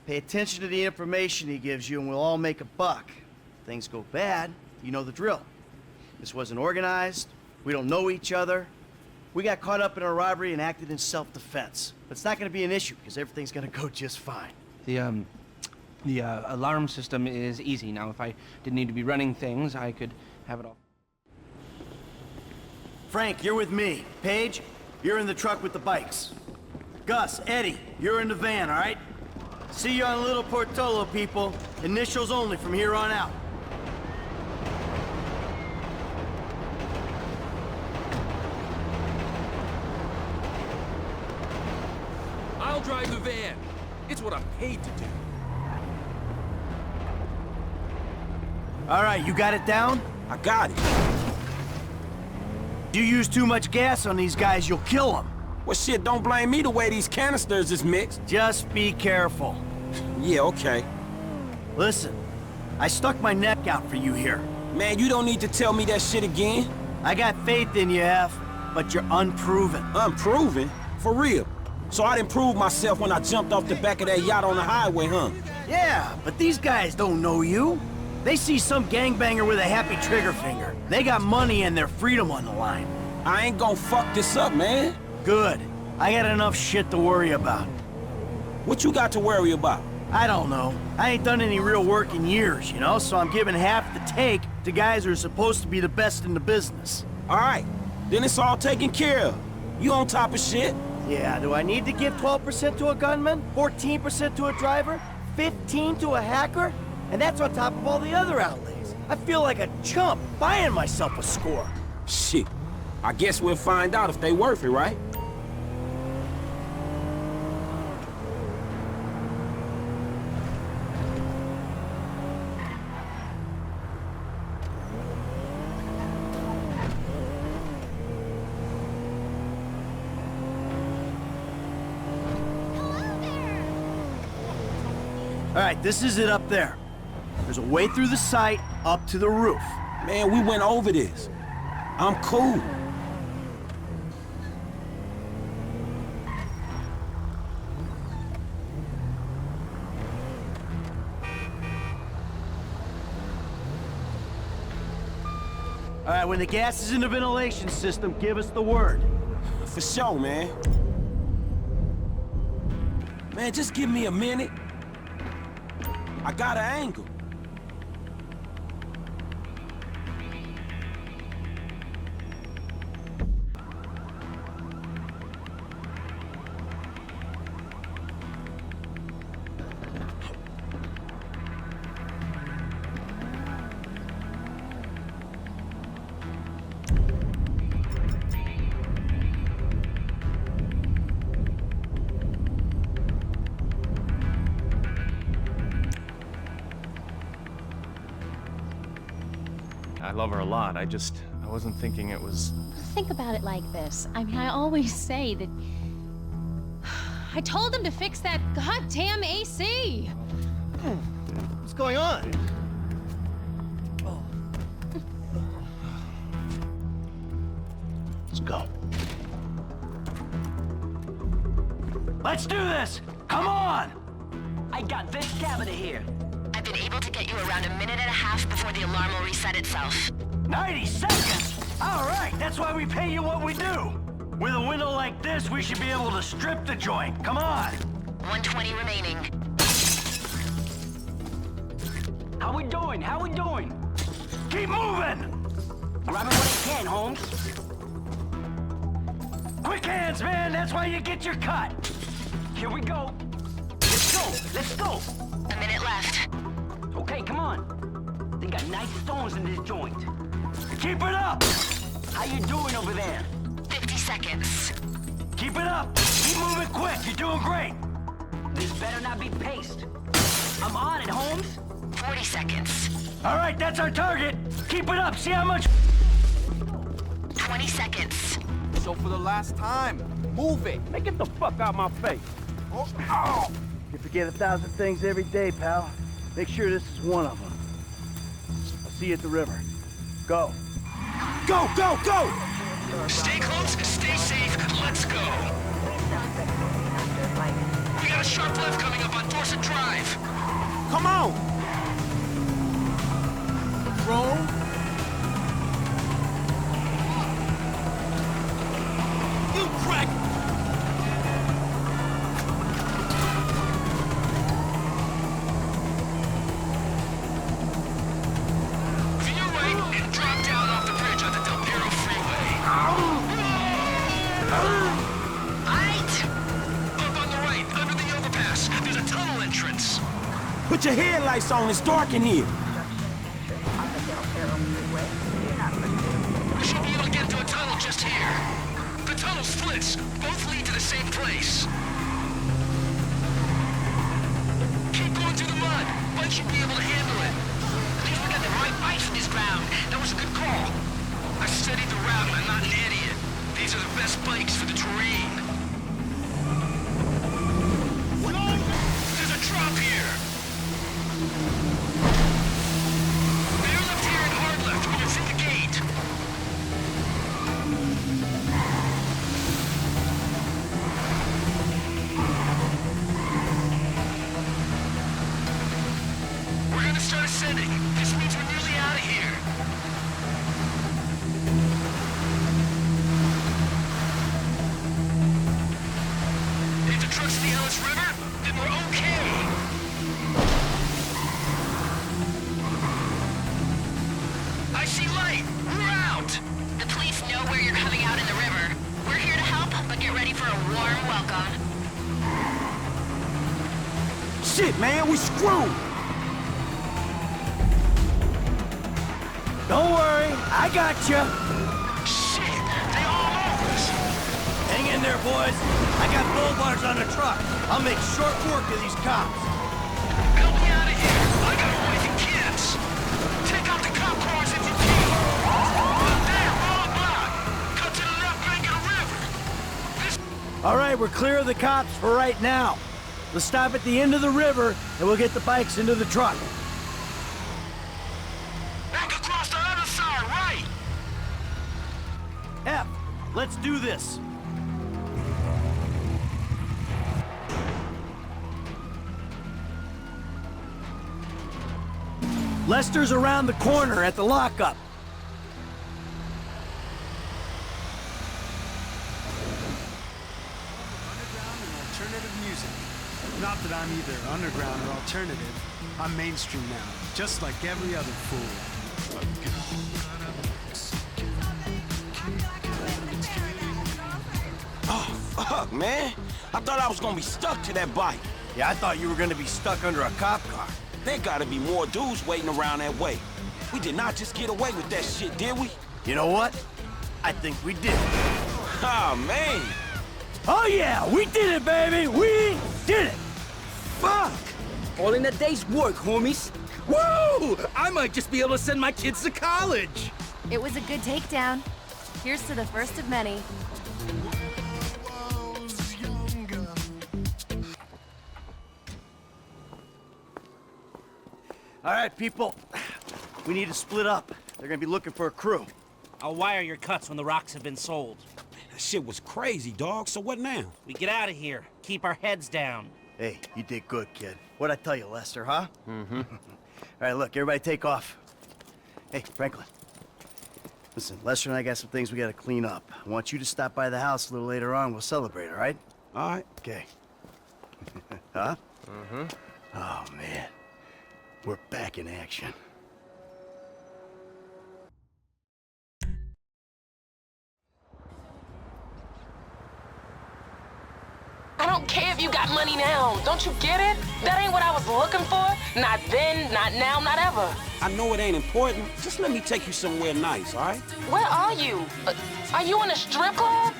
Pay attention to the information he gives you and we'll all make a buck. If things go bad, you know the drill. This wasn't organized, we don't know each other. We got caught up in a robbery and acted in self-defense. But it's not gonna be an issue, because everything's gonna go just fine. The alarm system is easy. Now, if I didn't need to be running things, I could have it all. Frank, you're with me. Paige, you're in the truck with the bikes. Gus, Eddie, you're in the van, all right? See you on Little Portola, people. Initials only from here on out. I'll drive the van. It's what I'm paid to do. All right, you got it down? I got it. You use too much gas on these guys, you'll kill them. Well, shit, don't blame me the way these canisters is mixed. Just be careful. Yeah, okay. Listen, I stuck my neck out for you here. Man, you don't need to tell me that shit again. I got faith in you, F, but you're unproven. Unproven? For real? So I didn't prove myself when I jumped off the back of that yacht on the highway, huh? Yeah, but these guys don't know you. They see some gangbanger with a happy trigger finger. They got money and their freedom on the line. I ain't gonna fuck this up, man. Good. I got enough shit to worry about. What you got to worry about? I don't know. I ain't done any real work in years, you know, so I'm giving half the take to guys who are supposed to be the best in the business. All right, then it's all taken care of. You on top of shit? Yeah, do I need to give 12% to a gunman, 14% to a driver, 15% to a hacker? And that's on top of all the other outlays. I feel like a chump buying myself a score. Shit. I guess we'll find out if they worth it, right? All right, this is it up there. There's a way through the site up to the roof. Man, we went over this. I'm cool. All right, when the gas is in the ventilation system, give us the word. For sure, man. Man, just give me a minute. I got an angle. I love her a lot. I wasn't thinking it was... Think about it like this. I mean, I always say that... I told him to fix that goddamn AC! What's going on? Let's go. Let's do this! Come on! I got this cabinet here. I've been able to get you around a minute and a half before the alarm will reset itself. 90 seconds? All right, that's why we pay you what we do. With a window like this, we should be able to strip the joint. Come on. 120 remaining. How we doing? How we doing? Keep moving! Grabbing what I can, Holmes. Quick hands, man. That's why you get your cut. Here we go. Let's go. Let's go. A minute left. Okay, come on. They got nice stones in this joint. Keep it up! How you doing over there? 50 seconds. Keep it up! Keep moving quick! You're doing great! This better not be paste. I'm on it, Holmes. 40 seconds. All right, that's our target! Keep it up! See how much... 20 seconds. So for the last time, move it. Hey, get the fuck out my face. Oh. You forget 1,000 things every day, pal. Make sure this is one of them. I'll see you at the river. Go. Go, go, go! Stay close, stay safe, let's go. We got a sharp left coming up on Dorset opposite drive. Come on! Roll. You crack! Veer right and drop down off the bridge on the Del Perro Freeway. Right! Up on the right, under the overpass. There's a tunnel entrance. Put your headlights on, it's dark in here. We should be able to get to a tunnel just here. The tunnel splits. Both lead to the same place. Keep going through the mud. Bike should be able to handle it. At least we got the right bikes for this ground. That was a good call. I studied the route and I'm not an idiot. These are the best bikes for the terrain. There's a drop here. Bear left here and hard left when you're through the gate. We're gonna start ascending. This means we're nearly out of here. If the truck's in the Ellis River, then we're okay. I see light. We're out. The police know where you're coming out in the river. We're here to help, but get ready for a warm welcome. Shit, man, we screwed! Don't worry, I got you. Shit, they all over us. Hang in there, boys. I got bull bars on the truck. I'll make short work of these cops. Help me out of here. I got a wife and kids. Take out the cop cars if you can. Up there, wrong block. Cut to the left bank of the river. This All right, we're clear of the cops for right now. Let's stop at the end of the river, and we'll get the bikes into the truck. back across the other side, right. F, let's do this. Lester's around the corner at the lockup. Underground and alternative music. Not that I'm either underground or alternative. I'm mainstream now, just like every other fool. Oh, fuck, man. I thought I was gonna be stuck to that bike. Yeah, I thought you were gonna be stuck under a cop car. There gotta be more dudes waiting around that way. We did not just get away with that shit, did we? You know what? I think we did. Oh, man. Oh yeah, we did it, baby! We did it! Fuck! All in a day's work, homies. Woo! I might just be able to send my kids to college. It was a good takedown. Here's to the first of many. All right, people. We need to split up. They're gonna be looking for a crew. I'll wire your cuts when the rocks have been sold. That shit was crazy, dog. So what now? We get out of here. Keep our heads down. Hey, you did good, kid. What'd I tell you, Lester, huh? Mm-hmm. All right, look, everybody take off. Hey, Franklin. Listen, Lester and I got some things we gotta clean up. I want you to stop by the house a little later on. We'll celebrate, all right? All right. Okay. Huh? Mm-hmm. Oh, man. We're back in action. I don't care if you got money now. Don't you get it? That ain't what I was looking for. Not then, not now, not ever. I know it ain't important. Just let me take you somewhere nice, all right? Where are you? Are you in a strip club?